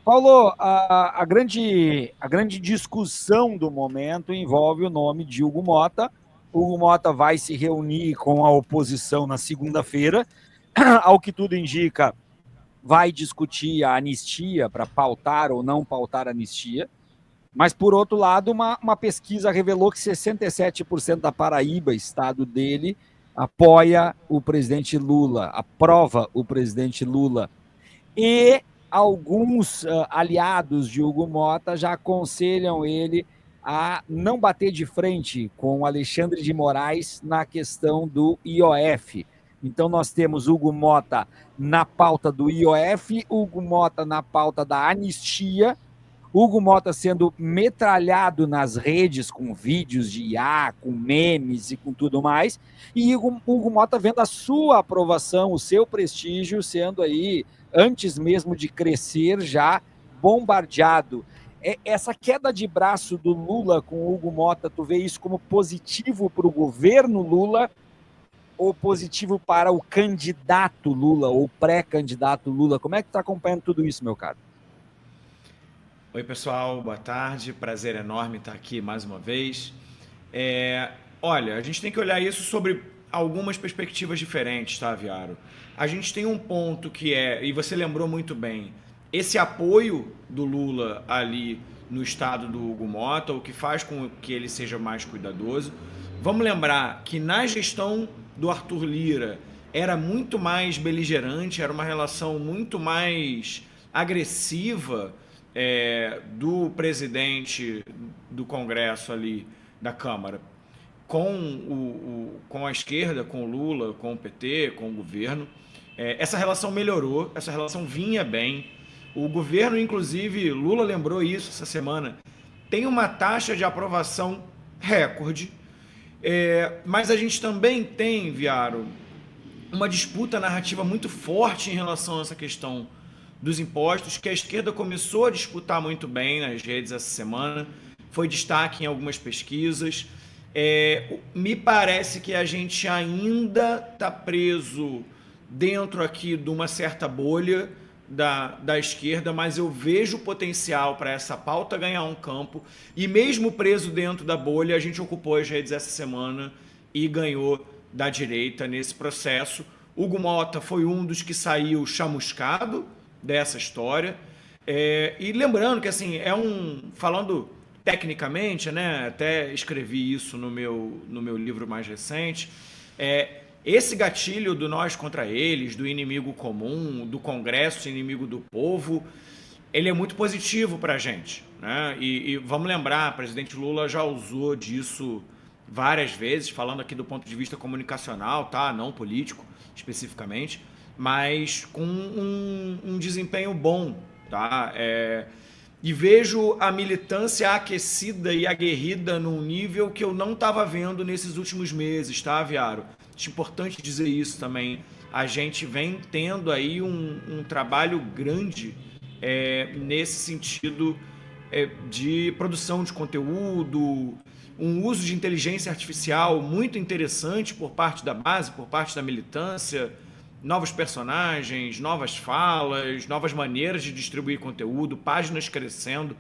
Paulo, a grande discussão do momento envolve o nome de Hugo Mota. Hugo Mota vai se reunir com a oposição na segunda-feira. Ao que tudo indica, vai discutir a anistia para pautar ou não pautar a anistia. Mas, por outro lado, uma pesquisa revelou que 67% da Paraíba, estado dele, apoia o presidente Lula, aprova o presidente Lula. E alguns aliados de Hugo Mota já aconselham ele a não bater de frente com o Alexandre de Moraes na questão do IOF. Então, nós temos Hugo Mota na pauta do IOF, Hugo Mota na pauta da anistia, Hugo Mota sendo metralhado nas redes com vídeos de IA, com memes e com tudo mais, e Hugo Mota vendo a sua aprovação, o seu prestígio sendo aí, antes mesmo de crescer, já bombardeado. Essa queda de braço do Lula com o Hugo Mota, tu vê isso como positivo para o governo Lula ou positivo para o candidato Lula ou pré-candidato Lula? Como é que tu está acompanhando tudo isso, meu caro? Oi, pessoal, boa tarde. Prazer enorme estar aqui mais uma vez. Olha, a gente tem que olhar isso sobre algumas perspectivas diferentes, tá, Viaro? A gente tem um ponto que e você lembrou muito bem, esse apoio do Lula ali no estado do Hugo Mota, o que faz com que ele seja mais cuidadoso. Vamos lembrar que na gestão do Arthur Lira era muito mais beligerante, era uma relação muito mais agressiva do presidente do Congresso ali, da Câmara, com a esquerda, com o Lula, com o PT, com o governo. Essa relação melhorou, essa relação vinha bem. O governo, inclusive, Lula lembrou isso essa semana, tem uma taxa de aprovação recorde, mas a gente também tem, Viaro, uma disputa narrativa muito forte em relação a essa questão dos impostos, que a esquerda começou a disputar muito bem nas redes essa semana, foi destaque em algumas pesquisas. Me parece que a gente ainda está preso dentro aqui de uma certa bolha da esquerda, mas eu vejo potencial para essa pauta ganhar um campo, e mesmo preso dentro da bolha, a gente ocupou as redes essa semana e ganhou da direita nesse processo. Hugo Mota foi um dos que saiu chamuscado dessa história. E lembrando que, assim, falando tecnicamente, né, até escrevi isso no meu livro mais recente, esse gatilho do nós contra eles, do inimigo comum, do Congresso inimigo do povo, ele é muito positivo para a gente, né? E vamos lembrar, o presidente Lula já usou disso várias vezes, falando aqui do ponto de vista comunicacional, tá? Não político, especificamente, mas com um desempenho bom, tá? E vejo a militância aquecida e aguerrida num nível que eu não estava vendo nesses últimos meses, tá, Viaro? Acho importante dizer isso também. A gente vem tendo aí um trabalho grande nesse sentido de produção de conteúdo, um uso de inteligência artificial muito interessante por parte da base, por parte da militância, novos personagens, novas falas, novas maneiras de distribuir conteúdo, páginas crescendo.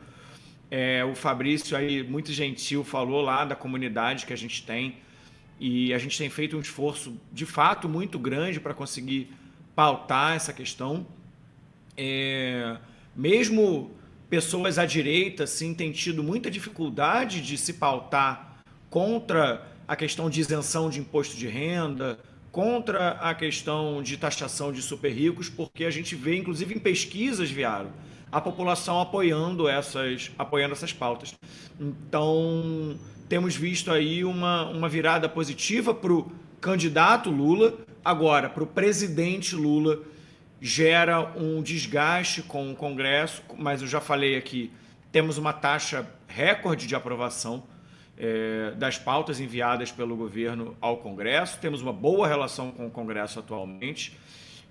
O Fabrício aí, muito gentil, falou lá da comunidade que a gente tem, e a gente tem feito um esforço de fato muito grande para conseguir pautar essa questão. Mesmo pessoas à direita assim, têm tido muita dificuldade de se pautar contra a questão de isenção de imposto de renda, contra a questão de taxação de super ricos, porque a gente vê, inclusive em pesquisas, Viaro, a população apoiando essas pautas. Então, temos visto aí uma virada positiva para o candidato Lula. Agora, para o presidente Lula, gera um desgaste com o Congresso, mas eu já falei aqui, temos uma taxa recorde de aprovação das pautas enviadas pelo governo ao Congresso, temos uma boa relação com o Congresso atualmente,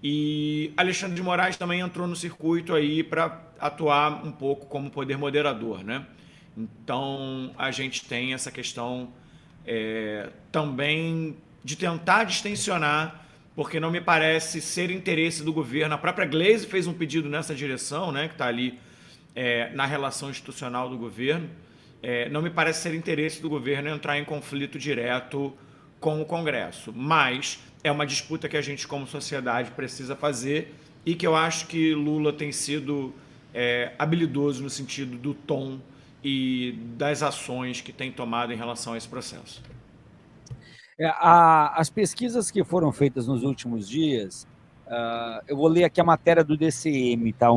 e Alexandre de Moraes também entrou no circuito aí para atuar um pouco como poder moderador, né? Então a gente tem essa questão também de tentar distensionar, porque não me parece ser interesse do governo. A própria Gleisi fez um pedido nessa direção, né, que está ali na relação institucional do governo, não me parece ser interesse do governo entrar em conflito direto com o Congresso, mas é uma disputa que a gente, como sociedade, precisa fazer e que eu acho que Lula tem sido habilidoso no sentido do tom e das ações que tem tomado em relação a esse processo. As pesquisas que foram feitas nos últimos dias, eu vou ler aqui a matéria do DCM, tá?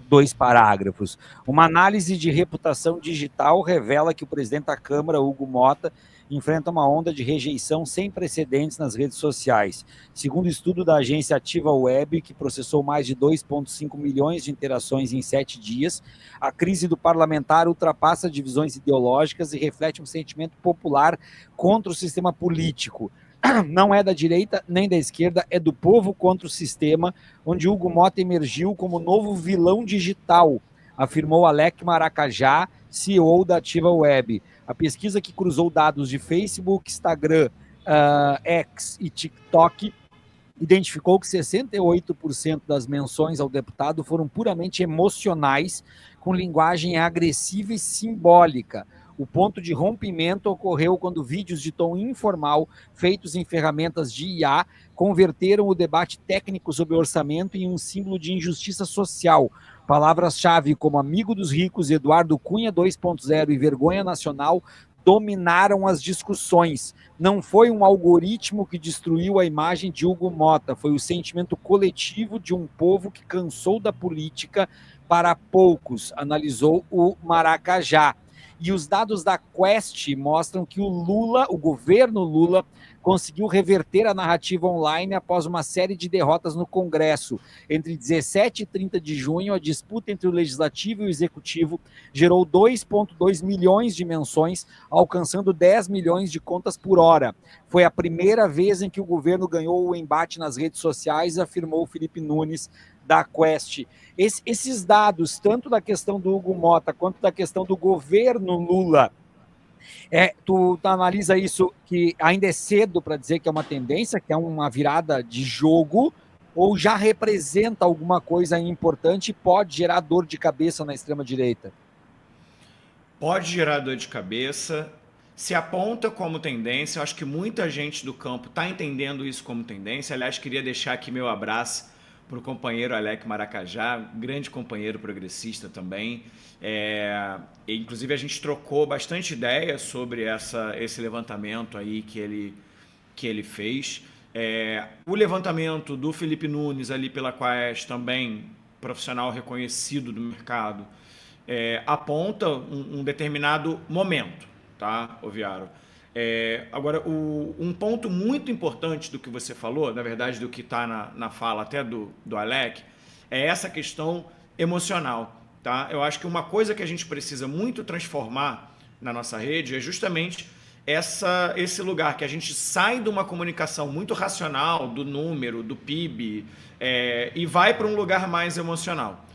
2 parágrafos. Uma análise de reputação digital revela que o presidente da Câmara, Hugo Motta, enfrenta uma onda de rejeição sem precedentes nas redes sociais. Segundo estudo da agência Ativa Web, que processou mais de 2,5 milhões de interações em 7 dias, a crise do parlamentar ultrapassa divisões ideológicas e reflete um sentimento popular contra o sistema político. Não é da direita nem da esquerda, é do povo contra o sistema, onde Hugo Motta emergiu como novo vilão digital, afirmou Alec Maracajá, CEO da Ativa Web. A pesquisa, que cruzou dados de Facebook, Instagram, X e TikTok, identificou que 68% das menções ao deputado foram puramente emocionais, com linguagem agressiva e simbólica. O ponto de rompimento ocorreu quando vídeos de tom informal, feitos em ferramentas de IA, converteram o debate técnico sobre orçamento em um símbolo de injustiça social. Palavras-chave como amigo dos ricos, Eduardo Cunha 2.0 e vergonha nacional dominaram as discussões. Não foi um algoritmo que destruiu a imagem de Hugo Motta, foi o sentimento coletivo de um povo que cansou da política para poucos, analisou o Maracajá. E os dados da Quest mostram que o governo Lula, conseguiu reverter a narrativa online após uma série de derrotas no Congresso. Entre 17 e 30 de junho, a disputa entre o Legislativo e o Executivo gerou 2,2 milhões de menções, alcançando 10 milhões de contas por hora. Foi a primeira vez em que o governo ganhou o embate nas redes sociais, afirmou Felipe Nunes, da Quest. Esses dados, tanto da questão do Hugo Motta quanto da questão do governo Lula, tu analisa isso, que ainda é cedo para dizer que é uma tendência, que é uma virada de jogo, ou já representa alguma coisa importante e pode gerar dor de cabeça na extrema-direita? Pode gerar dor de cabeça. Se aponta como tendência, eu acho que muita gente do campo está entendendo isso como tendência. Aliás, queria deixar aqui meu abraço para o companheiro Alec Maracajá, grande companheiro progressista também. Inclusive, a gente trocou bastante ideias sobre esse levantamento aí que ele fez. O levantamento do Felipe Nunes, ali pela Quest, também profissional reconhecido do mercado, aponta um determinado momento, tá, Oviaro? Agora, um ponto muito importante do que você falou, na verdade, do que está na fala até do Alec, é essa questão emocional. Tá? Eu acho que uma coisa que a gente precisa muito transformar na nossa rede é justamente esse lugar que a gente sai de uma comunicação muito racional, do número, do PIB, e vai para um lugar mais emocional.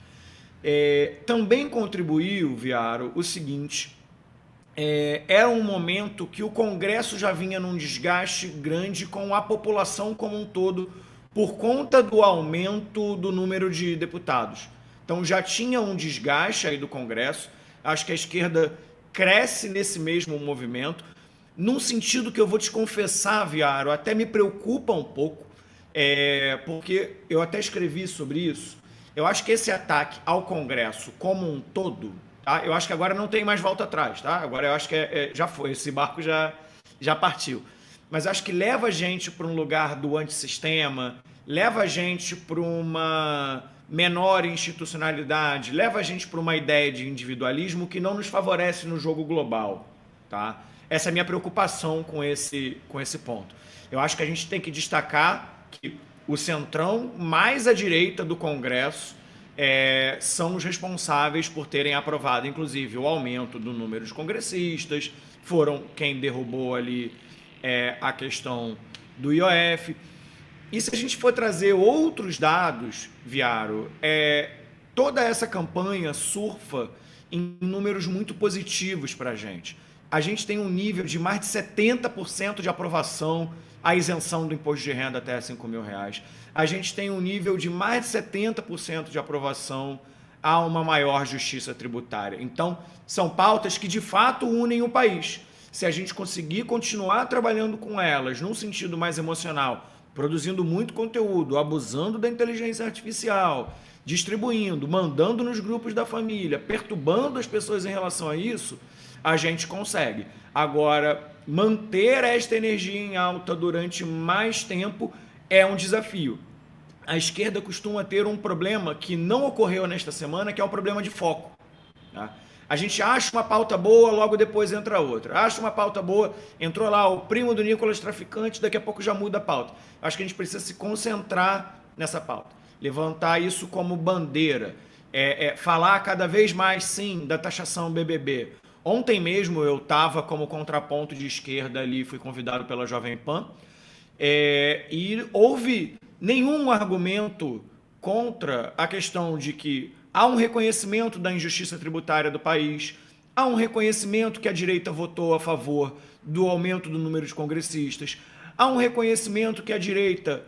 Também contribuiu, Viaro, o seguinte: era um momento que o Congresso já vinha num desgaste grande com a população como um todo, por conta do aumento do número de deputados. Então já tinha um desgaste aí do Congresso. Acho que a esquerda cresce nesse mesmo movimento, num sentido que eu vou te confessar, Viaro, até me preocupa um pouco, porque eu até escrevi sobre isso. Eu acho que esse ataque ao Congresso como um todo, tá? Eu acho que agora não tem mais volta atrás, tá? Agora eu acho que já foi, esse barco já partiu. Mas acho que leva a gente para um lugar do antissistema, leva a gente para uma menor institucionalidade, leva a gente para uma ideia de individualismo que não nos favorece no jogo global, tá? Essa é a minha preocupação com esse ponto. Eu acho que a gente tem que destacar que o centrão mais à direita do Congresso são os responsáveis por terem aprovado, inclusive, o aumento do número de congressistas, foram quem derrubou ali a questão do IOF. E se a gente for trazer outros dados, Viaro, toda essa campanha surfa em números muito positivos para a gente. A gente tem um nível de mais de 70% de aprovação à isenção do imposto de renda até R$5.000. A gente tem um nível de mais de 70% de aprovação a uma maior justiça tributária. Então, são pautas que de fato unem o país. Se a gente conseguir continuar trabalhando com elas num sentido mais emocional, produzindo muito conteúdo, abusando da inteligência artificial, distribuindo, mandando nos grupos da família, perturbando as pessoas em relação a isso, a gente consegue. Agora, manter esta energia em alta durante mais tempo é um desafio. A esquerda costuma ter um problema que não ocorreu nesta semana, que é o problema de foco. Tá? A gente acha uma pauta boa, logo depois entra outra. Acha uma pauta boa, entrou lá o primo do Nicolas traficante, daqui a pouco já muda a pauta. Acho que a gente precisa se concentrar nessa pauta. Levantar isso como bandeira. Falar cada vez mais, sim, da taxação BBB. Ontem mesmo eu estava como contraponto de esquerda ali, fui convidado pela Jovem Pan, e houve nenhum argumento contra a questão de que há um reconhecimento da injustiça tributária do país, há um reconhecimento que a direita votou a favor do aumento do número de congressistas, há um reconhecimento que a direita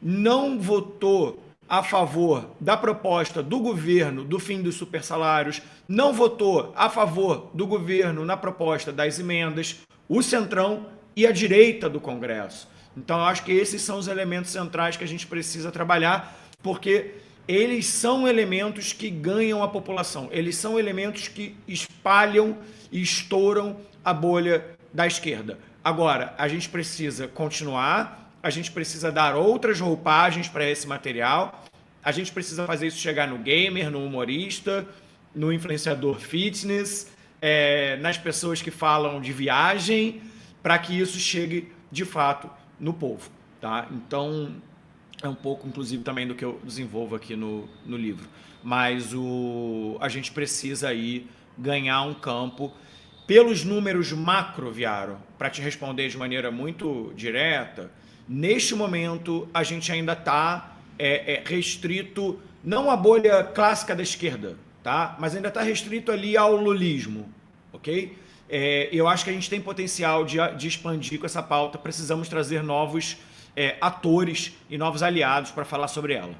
não votou a favor da proposta do governo do fim dos supersalários, não votou a favor do governo na proposta das emendas, o Centrão e a direita do Congresso. Então, eu acho que esses são os elementos centrais que a gente precisa trabalhar, porque eles são elementos que ganham a população, eles são elementos que espalham e estouram a bolha da esquerda. Agora, a gente precisa continuar, a gente precisa dar outras roupagens para esse material, a gente precisa fazer isso chegar no gamer, no humorista, no influenciador fitness, nas pessoas que falam de viagem, para que isso chegue de fato no povo. Tá? Então, é um pouco, inclusive, também do que eu desenvolvo aqui no livro. Mas a gente precisa aí ganhar um campo pelos números macro, Viaro, para te responder de maneira muito direta. Neste momento, a gente ainda está restrito, não à bolha clássica da esquerda, tá? Mas ainda está restrito ali ao lulismo, ok? Eu acho que a gente tem potencial de expandir com essa pauta. Precisamos trazer novos atores e novos aliados para falar sobre ela.